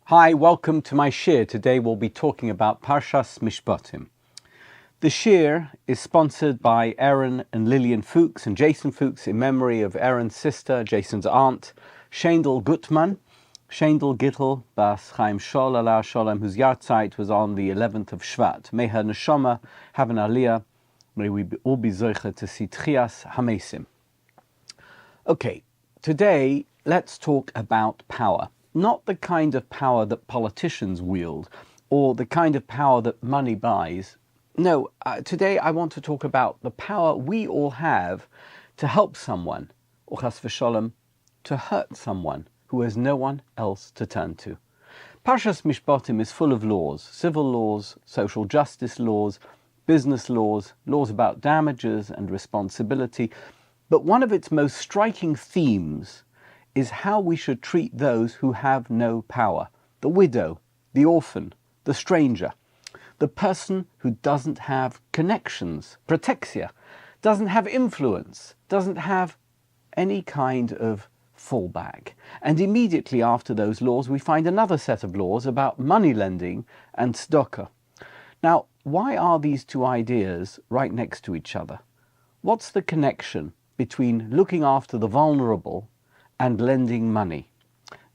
Hi, welcome to my shiur. Today we'll be talking about Parshas Mishpatim. The shiur is sponsored by Aaron and Lillian Fuchs and Jason Fuchs in memory of Aaron's sister, Jason's aunt, Shendel Gutman, Shendel Gittel Bas Chaim Shol Ala Sholem, whose yahrzeit was on the 11th of Shvat. May her neshama have an aliyah. May we all be zoche to see Tchias Hamesim. Okay, today let's talk about power. Not the kind of power that politicians wield or the kind of power that money buys. No, today I want to talk about the power we all have to help someone, or chas v'sholem, to hurt someone who has no one else to turn to. Parshas Mishpatim is full of laws, civil laws, social justice laws, business laws, laws about damages and responsibility. But one of its most striking themes is how we should treat those who have no power. The widow, the orphan, the stranger, the person who doesn't have connections, protexia, doesn't have influence, doesn't have any kind of fallback. And immediately after those laws, we find another set of laws about money lending and tzedakah. Now, why are these two ideas right next to each other? What's the connection between looking after the vulnerable and lending money?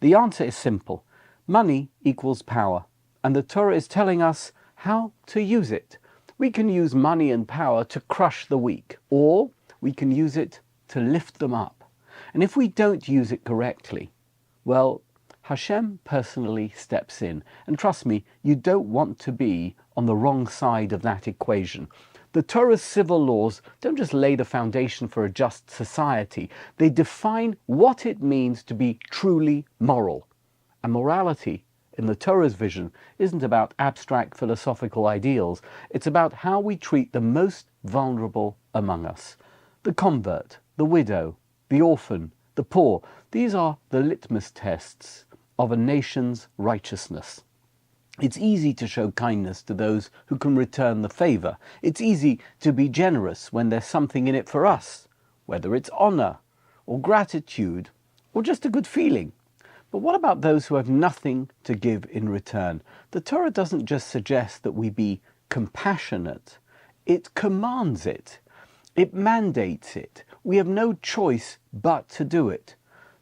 The answer is simple. Money equals power, and the Torah is telling us how to use it. We can use money and power to crush the weak, or we can use it to lift them up. And if we don't use it correctly, well, Hashem personally steps in. And trust me, you don't want to be on the wrong side of that equation. The Torah's civil laws don't just lay the foundation for a just society. They define what it means to be truly moral. And morality, in the Torah's vision, isn't about abstract philosophical ideals. It's about how we treat the most vulnerable among us. The convert, the widow, the orphan, the poor. These are the litmus tests of a nation's righteousness. It's easy to show kindness to those who can return the favor. It's easy to be generous when there's something in it for us, whether it's honor or gratitude or just a good feeling. But what about those who have nothing to give in return? The Torah doesn't just suggest that we be compassionate. It commands it. It mandates it. We have no choice but to do it.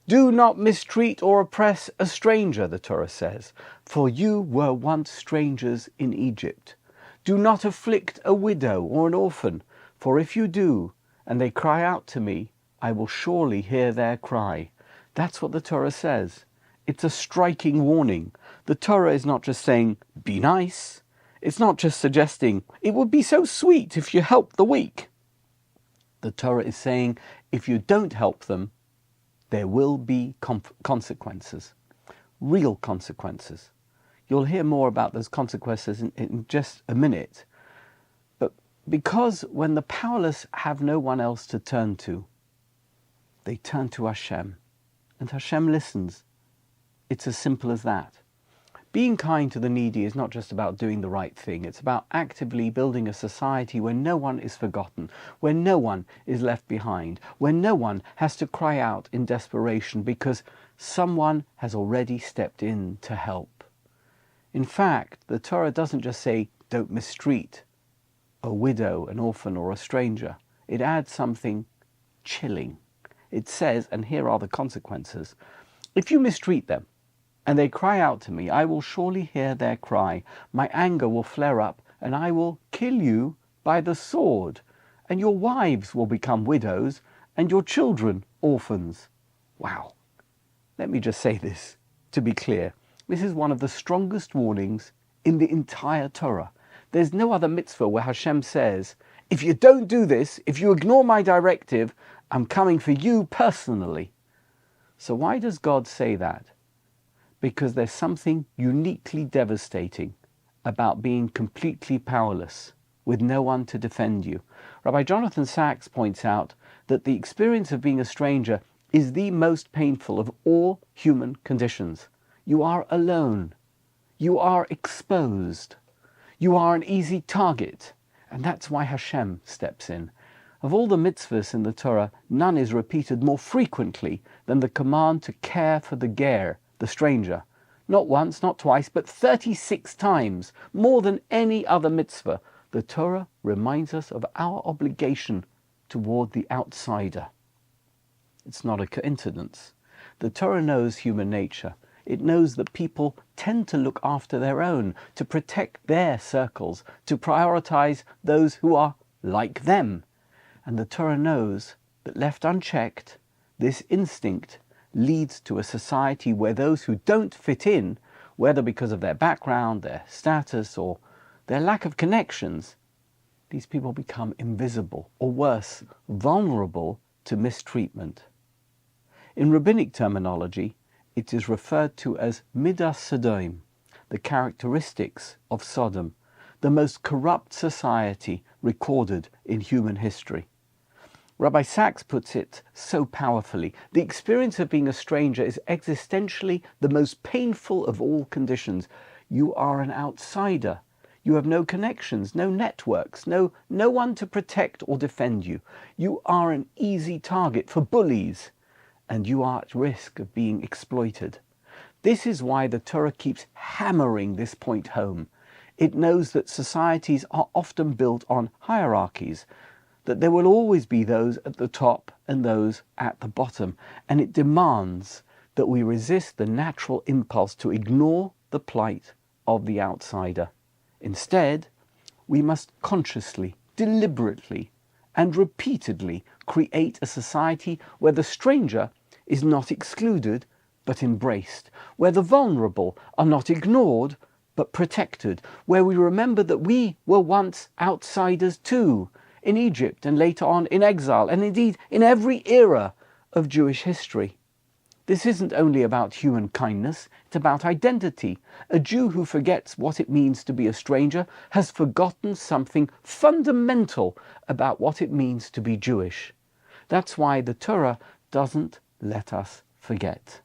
Do not mistreat or oppress a stranger, the Torah says, for you were once strangers in Egypt. Do not afflict a widow or an orphan, for if you do, and they cry out to me, I will surely hear their cry. That's what the Torah says. It's a striking warning. The Torah is not just saying, be nice. It's not just suggesting, it would be so sweet if you help the weak. The Torah is saying, if you don't help them, there will be consequences, real consequences. You'll hear more about those consequences in just a minute. But because when the powerless have no one else to turn to, they turn to Hashem, and Hashem listens. It's as simple as that. Being kind to the needy is not just about doing the right thing. It's about actively building a society where no one is forgotten, where no one is left behind, where no one has to cry out in desperation because someone has already stepped in to help. In fact, the Torah doesn't just say, don't mistreat a widow, an orphan, or a stranger. It adds something chilling. It says, and here are the consequences, if you mistreat them, and they cry out to me, I will surely hear their cry. My anger will flare up, and I will kill you by the sword. And your wives will become widows, and your children orphans. Wow. Let me just say this, to be clear. This is one of the strongest warnings in the entire Torah. There's no other mitzvah where Hashem says, if you don't do this, if you ignore my directive, I'm coming for you personally. So why does God say that? Because there's something uniquely devastating about being completely powerless, with no one to defend you. Rabbi Jonathan Sacks points out that the experience of being a stranger is the most painful of all human conditions. You are alone. You are exposed. You are an easy target. And that's why Hashem steps in. Of all the mitzvahs in the Torah, none is repeated more frequently than the command to care for the ger, the stranger. Not once, not twice, but 36 times, more than any other mitzvah. The Torah reminds us of our obligation toward the outsider. It's not a coincidence. The Torah knows human nature. It knows that people tend to look after their own, to protect their circles, to prioritize those who are like them. And the Torah knows that left unchecked, this instinct leads to a society where those who don't fit in, whether because of their background, their status, or their lack of connections, these people become invisible, or worse, vulnerable to mistreatment. In rabbinic terminology, it is referred to as midas Sodom, the characteristics of Sodom, the most corrupt society recorded in human history. Rabbi Sacks puts it so powerfully: the experience of being a stranger is existentially the most painful of all conditions. You are an outsider. You have no connections, no networks, no one to protect or defend you. You are an easy target for bullies, and you are at risk of being exploited. This is why the Torah keeps hammering this point home. It knows that societies are often built on hierarchies, that there will always be those at the top and those at the bottom, and it demands that we resist the natural impulse to ignore the plight of the outsider. Instead, we must consciously, deliberately, and repeatedly create a society where the stranger is not excluded but embraced, where the vulnerable are not ignored but protected, where we remember that we were once outsiders too, in Egypt and later on in exile, and indeed in every era of Jewish history. This isn't only about human kindness, it's about identity. A Jew who forgets what it means to be a stranger has forgotten something fundamental about what it means to be Jewish. That's why the Torah doesn't let us forget.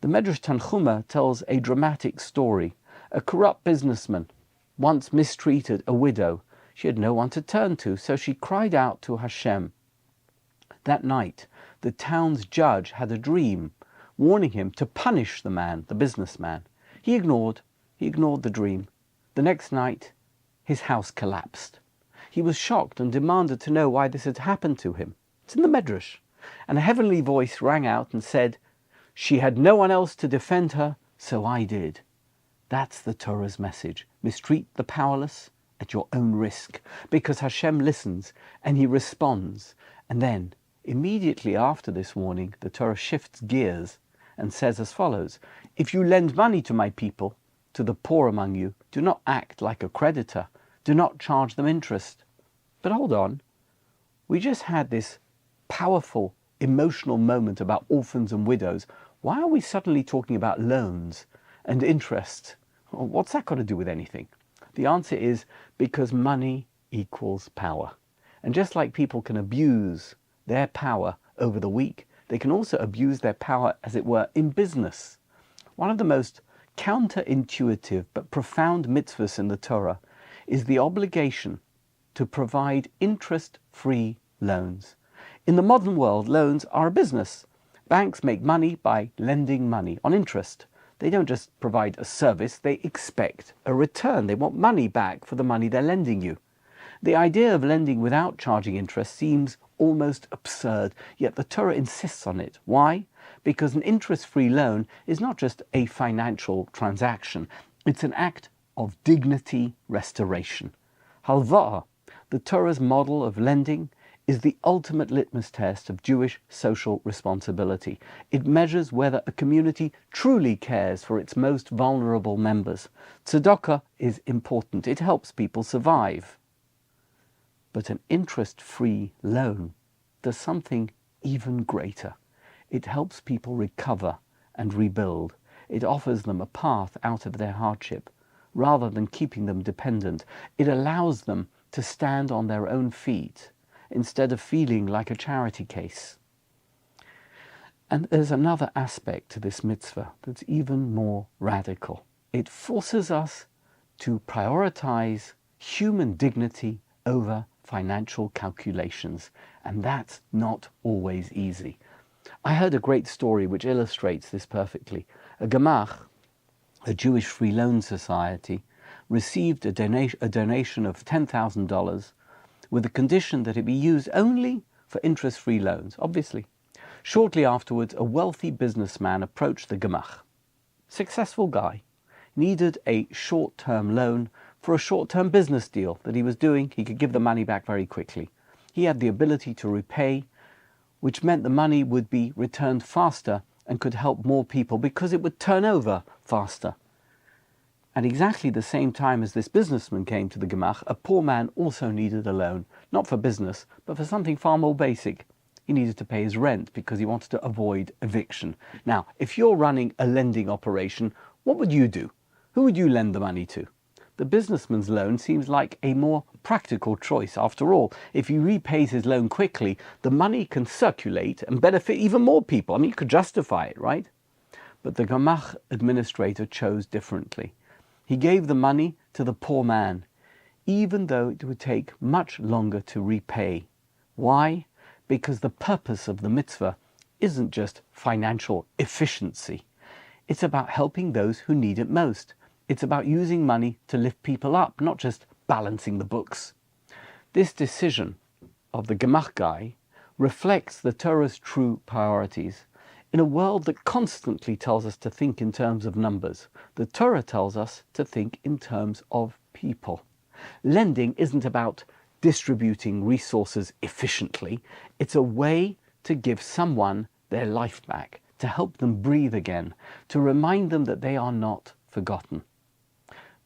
The Medrash Tanchuma tells a dramatic story. A corrupt businessman once mistreated a widow. She had no one to turn to, so she cried out to Hashem. That night, the town's judge had a dream, warning him to punish the man, the businessman. He ignored the dream. The next night, his house collapsed. He was shocked and demanded to know why this had happened to him. It's in the Medrash. And a heavenly voice rang out and said, "She had no one else to defend her, so I did." That's the Torah's message. Mistreat the powerless at your own risk, because Hashem listens and He responds. And then, immediately after this warning, the Torah shifts gears and says as follows: if you lend money to my people, to the poor among you, do not act like a creditor. Do not charge them interest. But hold on, we just had this powerful emotional moment about orphans and widows. Why are we suddenly talking about loans and interest? What's that got to do with anything? The answer is because money equals power. And just like people can abuse their power over the weak, they can also abuse their power, as it were, in business. One of the most counterintuitive but profound mitzvahs in the Torah is the obligation to provide interest-free loans. In the modern world, loans are a business. Banks make money by lending money on interest. They don't just provide a service, they expect a return. They want money back for the money they're lending you. The idea of lending without charging interest seems almost absurd, yet the Torah insists on it. Why? Because an interest-free loan is not just a financial transaction, it's an act of dignity restoration. Halva'ah, the Torah's model of lending, is the ultimate litmus test of Jewish social responsibility. It measures whether a community truly cares for its most vulnerable members. Tzedakah is important. It helps people survive. But an interest-free loan does something even greater. It helps people recover and rebuild. It offers them a path out of their hardship, rather than keeping them dependent. It allows them to stand on their own feet, instead of feeling like a charity case. And there's another aspect to this mitzvah that's even more radical. It forces us to prioritize human dignity over financial calculations, and that's not always easy. I heard a great story which illustrates this perfectly. A gemach, a Jewish free loan society, received a donation of $10,000 with the condition that it be used only for interest-free loans, obviously. Shortly afterwards, a wealthy businessman approached the gemach. Successful guy, needed a short-term loan for a short-term business deal that he was doing. He could give the money back very quickly. He had the ability to repay, which meant the money would be returned faster and could help more people because it would turn over faster. At exactly the same time as this businessman came to the gemach, a poor man also needed a loan, not for business, but for something far more basic. He needed to pay his rent because he wanted to avoid eviction. Now, if you're running a lending operation, what would you do? Who would you lend the money to? The businessman's loan seems like a more practical choice. After all, if he repays his loan quickly, the money can circulate and benefit even more people. I mean, you could justify it, right? But the gemach administrator chose differently. He gave the money to the poor man, even though it would take much longer to repay. Why? Because the purpose of the mitzvah isn't just financial efficiency. It's about helping those who need it most. It's about using money to lift people up, not just balancing the books. This decision of the gemach guy reflects the Torah's true priorities. In a world that constantly tells us to think in terms of numbers, the Torah tells us to think in terms of people. Lending isn't about distributing resources efficiently. It's a way to give someone their life back, to help them breathe again, to remind them that they are not forgotten.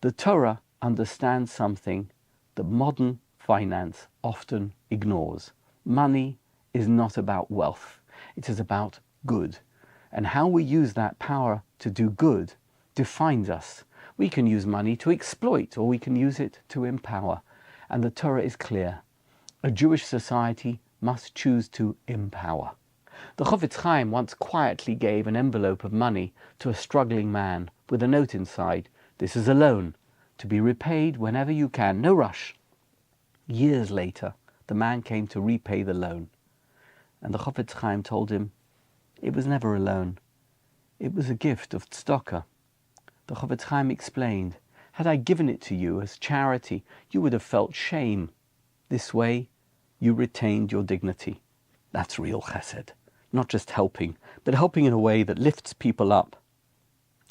The Torah understands something that modern finance often ignores. Money is not about wealth. It is about good. And how we use that power to do good defines us. We can use money to exploit, or we can use it to empower. And the Torah is clear. A Jewish society must choose to empower. The Chofetz Chaim once quietly gave an envelope of money to a struggling man with a note inside. This is a loan, to be repaid whenever you can, no rush. Years later, the man came to repay the loan. And the Chofetz Chaim told him, it was never a loan. It was a gift of tzedakah. The Chofetz Chaim explained, had I given it to you as charity, you would have felt shame. This way, you retained your dignity. That's real chesed. Not just helping, but helping in a way that lifts people up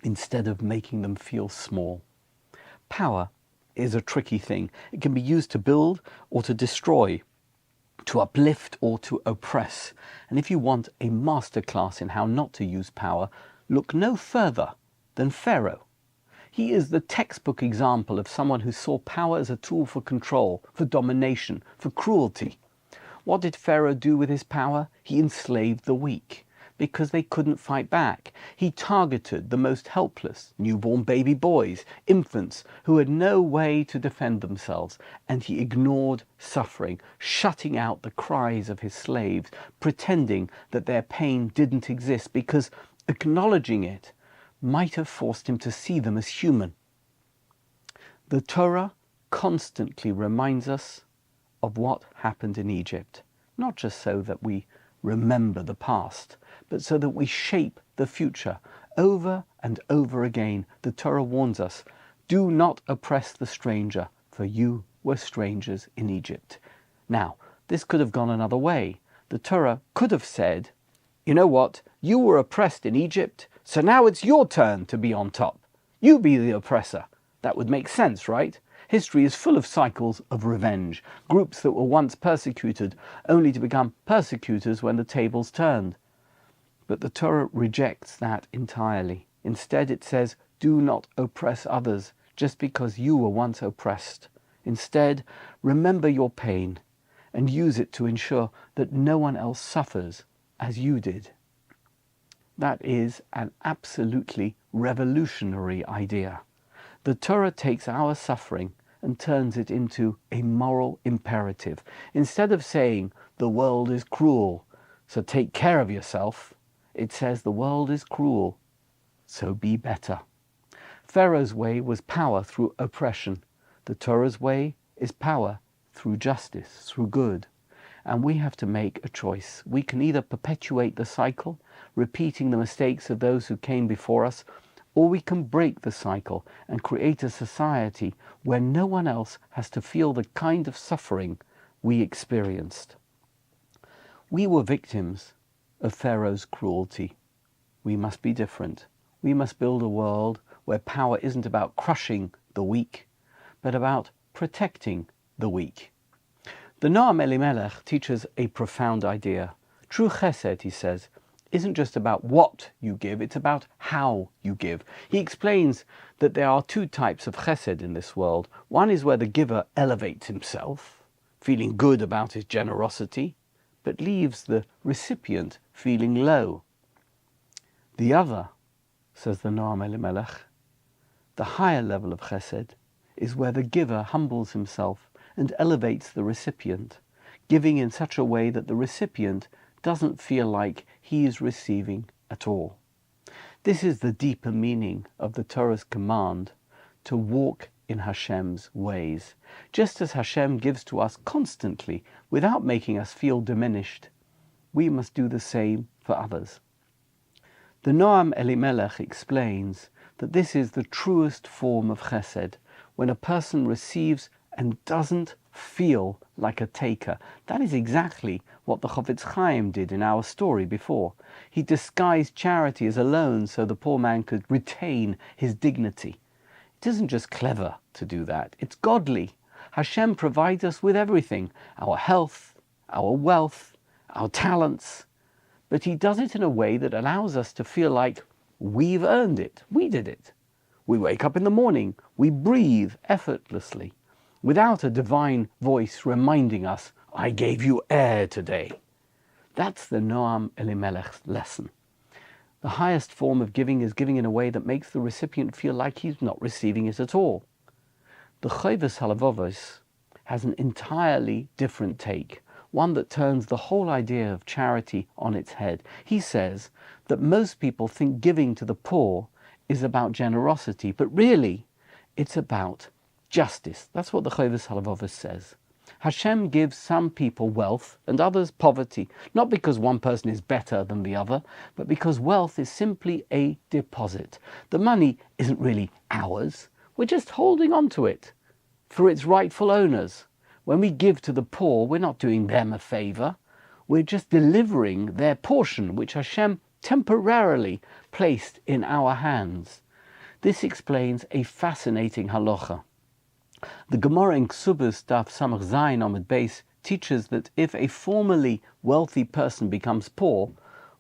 instead of making them feel small. Power is a tricky thing. It can be used to build or to destroy, to uplift or to oppress. And if you want a masterclass in how not to use power, look no further than Pharaoh. He is the textbook example of someone who saw power as a tool for control, for domination, for cruelty. What did Pharaoh do with his power? He enslaved the weak because they couldn't fight back. He targeted the most helpless, newborn baby boys, infants who had no way to defend themselves, and he ignored suffering, shutting out the cries of his slaves, pretending that their pain didn't exist because acknowledging it might have forced him to see them as human. The Torah constantly reminds us of what happened in Egypt, not just so that we remember the past, but so that we shape the future. Over and over again, the Torah warns us, do not oppress the stranger, for you were strangers in Egypt. Now, this could have gone another way. The Torah could have said, you know what, you were oppressed in Egypt, so now it's your turn to be on top. You be the oppressor. That would make sense, right? History is full of cycles of revenge, groups that were once persecuted only to become persecutors when the tables turned. But the Torah rejects that entirely. Instead it says, do not oppress others just because you were once oppressed. Instead, remember your pain and use it to ensure that no one else suffers as you did. That is an absolutely revolutionary idea. The Torah takes our suffering and turns it into a moral imperative. Instead of saying, the world is cruel, so take care of yourself, it says the world is cruel, so be better. Pharaoh's way was power through oppression. The Torah's way is power through justice, through good. And we have to make a choice. We can either perpetuate the cycle, repeating the mistakes of those who came before us, or we can break the cycle and create a society where no one else has to feel the kind of suffering we experienced. We were victims of Pharaoh's cruelty. We must be different. We must build a world where power isn't about crushing the weak, but about protecting the weak. The Noam Elimelech teaches a profound idea. True chesed, he says, isn't just about what you give, it's about how you give. He explains that there are two types of chesed in this world. One is where the giver elevates himself, feeling good about his generosity, but leaves the recipient feeling low. The other, says the Noam Elimelech, the higher level of chesed, is where the giver humbles himself and elevates the recipient, giving in such a way that the recipient doesn't feel like he is receiving at all. This is the deeper meaning of the Torah's command to walk in Hashem's ways. Just as Hashem gives to us constantly without making us feel diminished, we must do the same for others. The Noam Elimelech explains that this is the truest form of chesed, when a person receives and doesn't feel like a taker. That is exactly what the Chofetz Chaim did in our story before. He disguised charity as a loan so the poor man could retain his dignity. It isn't just clever to do that, it's godly. Hashem provides us with everything, our health, our wealth, our talents, but he does it in a way that allows us to feel like we've earned it, we did it. We wake up in the morning, we breathe effortlessly, without a divine voice reminding us, I gave you air today. That's the Noam Elimelech's lesson. The highest form of giving is giving in a way that makes the recipient feel like he's not receiving it at all. The Chovos HaLevavos has an entirely different take, one that turns the whole idea of charity on its head. He says that most people think giving to the poor is about generosity, but really it's about justice. That's what the Chovos HaLevavos says. Hashem gives some people wealth and others poverty, not because one person is better than the other, but because wealth is simply a deposit. The money isn't really ours. We're just holding on to it for its rightful owners. When we give to the poor, we're not doing them a favor. We're just delivering their portion, which Hashem temporarily placed in our hands. This explains a fascinating halacha. The Gemara in Ksubas Daf Samach Zayin Amud Beis teaches that if a formerly wealthy person becomes poor,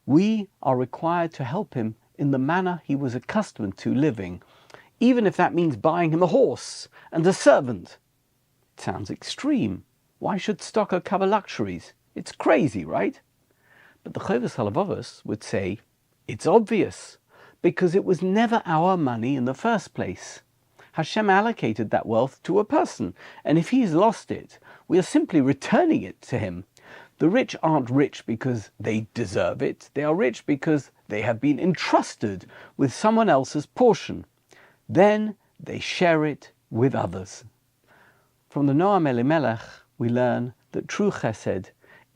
we are required to help him in the manner he was accustomed to living, even if that means buying him a horse and a servant. It sounds extreme. Why should tzedakah cover luxuries? It's crazy, right? But the Chovos HaLevavos would say, it's obvious, because it was never our money in the first place. Hashem allocated that wealth to a person, and if he's lost it, we are simply returning it to him. The rich aren't rich because they deserve it. They are rich because they have been entrusted with someone else's portion. Then they share it with others. From the Noam Elimelech, we learn that true chesed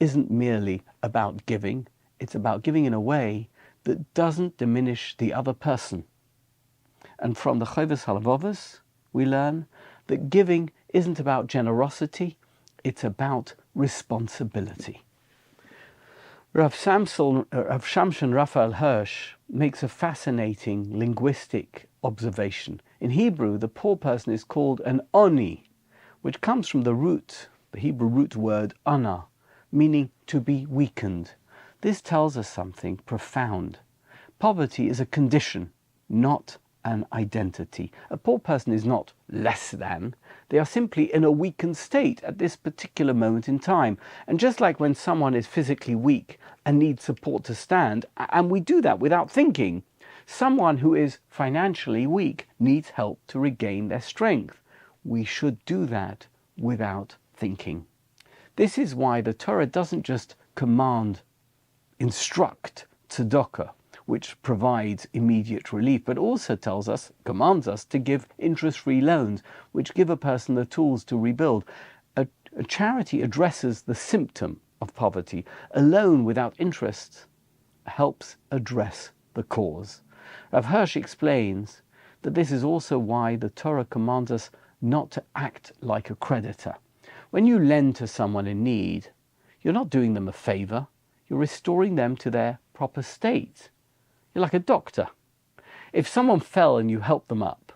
isn't merely about giving. It's about giving in a way that doesn't diminish the other person. And from the Chovos HaLevavos, we learn that giving isn't about generosity, it's about responsibility. Rav Shamshon Raphael Hirsch makes a fascinating linguistic observation. In Hebrew, the poor person is called an oni, which comes from the Hebrew root word ana, meaning to be weakened. This tells us something profound. Poverty is a condition, not an identity. A poor person is not less than. They are simply in a weakened state at this particular moment in time. And just like when someone is physically weak and needs support to stand, and we do that without thinking, someone who is financially weak needs help to regain their strength. We should do that without thinking. This is why the Torah doesn't just instruct tzedakah, which provides immediate relief, but also commands us to give interest-free loans, which give a person the tools to rebuild. A Charity addresses the symptom of poverty. A loan without interest helps address the cause. Rav Hirsch explains that this is also why the Torah commands us not to act like a creditor. When you lend to someone in need, you're not doing them a favor, you're restoring them to their proper state. You're like a doctor. If someone fell and you help them up,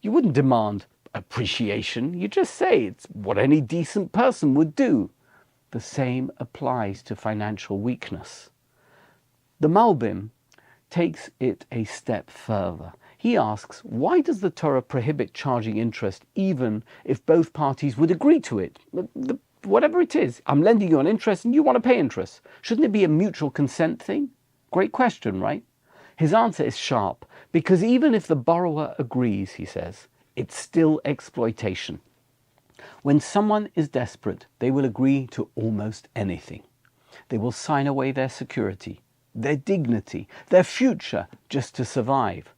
you wouldn't demand appreciation, you just say it's what any decent person would do. The same applies to financial weakness. The Malbim takes it a step further. He asks, why does the Torah prohibit charging interest even if both parties would agree to it? Whatever it is, I'm lending you on interest and you want to pay interest. Shouldn't it be a mutual consent thing? Great question, right? His answer is sharp, because even if the borrower agrees, he says, it's still exploitation. When someone is desperate, they will agree to almost anything. They will sign away their security, their dignity, their future, just to survive.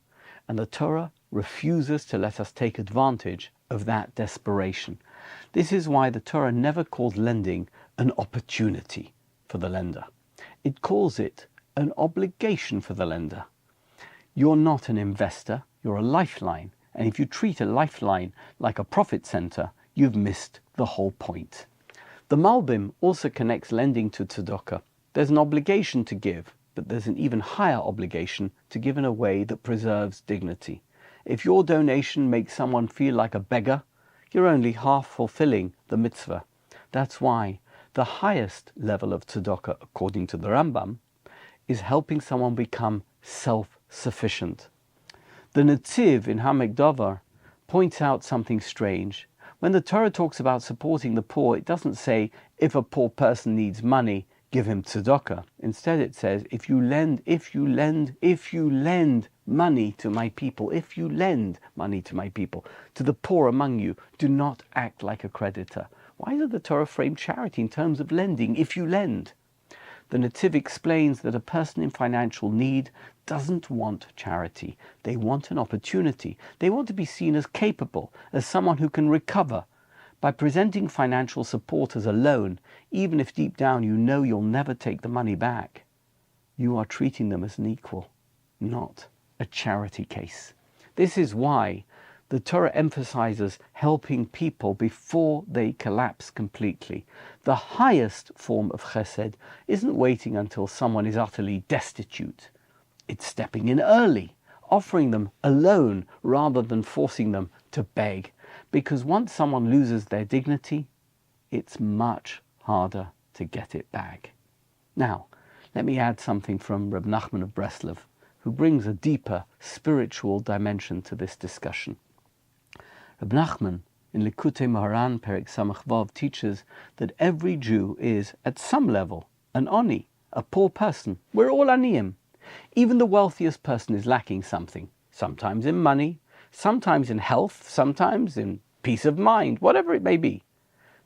And the Torah refuses to let us take advantage of that desperation. This is why the Torah never calls lending an opportunity for the lender. It calls it an obligation for the lender. You're not an investor, you're a lifeline. And if you treat a lifeline like a profit center, you've missed the whole point. The Malbim also connects lending to tzedakah. There's an obligation to give, but there's an even higher obligation to give in a way that preserves dignity. If your donation makes someone feel like a beggar, you're only half fulfilling the mitzvah. That's why the highest level of tzedakah, according to the Rambam, is helping someone become self-sufficient. The Netziv in Hamek Dover points out something strange. When the Torah talks about supporting the poor, it doesn't say, if a poor person needs money, give him tzedakah. Instead it says, if you lend money to my people, to the poor among you, do not act like a creditor. Why did the Torah frame charity in terms of lending, if you lend? The Netziv explains that a person in financial need doesn't want charity. They want an opportunity. They want to be seen as capable, as someone who can recover. By presenting financial support as a loan, even if deep down you know you'll never take the money back, you are treating them as an equal, not a charity case. This is why the Torah emphasizes helping people before they collapse completely. The highest form of chesed isn't waiting until someone is utterly destitute. It's stepping in early, offering them a loan rather than forcing them to beg. Because once someone loses their dignity, it's much harder to get it back. Now, let me add something from Reb Nachman of Breslov, who brings a deeper spiritual dimension to this discussion. Reb Nachman, in Likutei Moharan, Perek Samach Vav, teaches that every Jew is, at some level, an oni, a poor person. We're all aniyim. Even the wealthiest person is lacking something, sometimes in money, sometimes in health, sometimes in peace of mind, whatever it may be.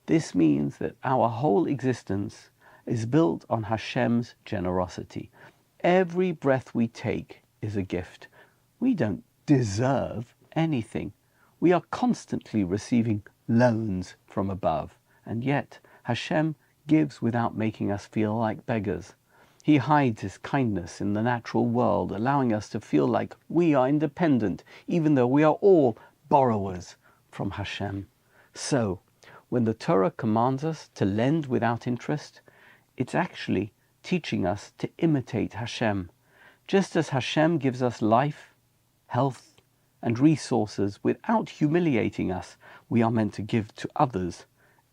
This means that our whole existence is built on Hashem's generosity. Every breath we take is a gift. We don't deserve anything. We are constantly receiving loans from above, and yet Hashem gives without making us feel like beggars. He hides His kindness in the natural world, allowing us to feel like we are independent, even though we are all borrowers from Hashem. So, when the Torah commands us to lend without interest, it's actually teaching us to imitate Hashem. Just as Hashem gives us life, health, and resources without humiliating us, we are meant to give to others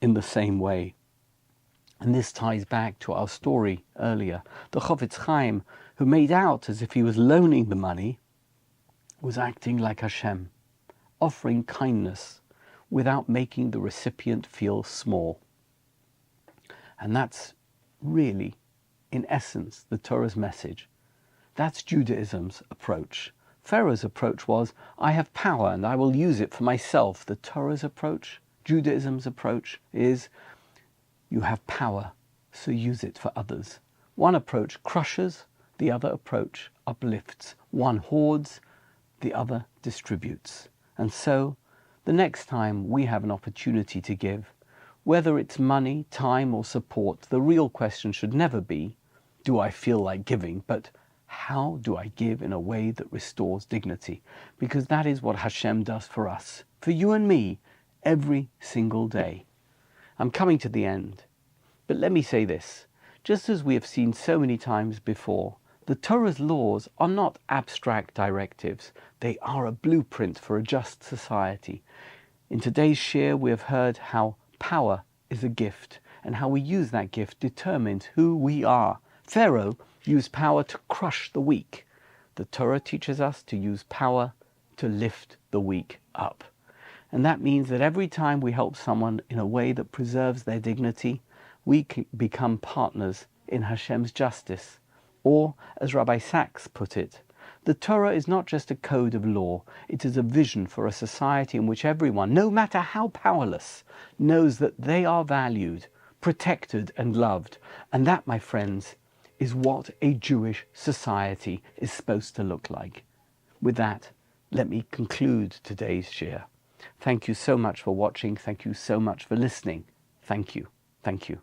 in the same way. And this ties back to our story earlier. The Chofetz Chaim, who made out as if he was loaning the money, was acting like Hashem, offering kindness without making the recipient feel small. And that's really, in essence, the Torah's message. That's Judaism's approach. Pharaoh's approach was, I have power and I will use it for myself. The Torah's approach, Judaism's approach, is you have power, so use it for others. One approach crushes, the other approach uplifts. One hoards, the other distributes. And so, the next time we have an opportunity to give, Whether it's money, time, or support, the real question should never be, do I feel like giving? But how do I give in a way that restores dignity? Because that is what Hashem does for us, for you and me, every single day. I'm coming to the end, but let me say this. Just as we have seen so many times before, the Torah's laws are not abstract directives. They are a blueprint for a just society. In today's shiur, we have heard how power is a gift, and how we use that gift determines who we are. Pharaoh used power to crush the weak. The Torah teaches us to use power to lift the weak up. And that means that every time we help someone in a way that preserves their dignity, we can become partners in Hashem's justice. Or, as Rabbi Sacks put it, the Torah is not just a code of law, it is a vision for a society in which everyone, no matter how powerless, knows that they are valued, protected and loved. And that, my friends, is what a Jewish society is supposed to look like. With that, let me conclude today's shiur. Thank you so much for watching. Thank you so much for listening. Thank you. Thank you.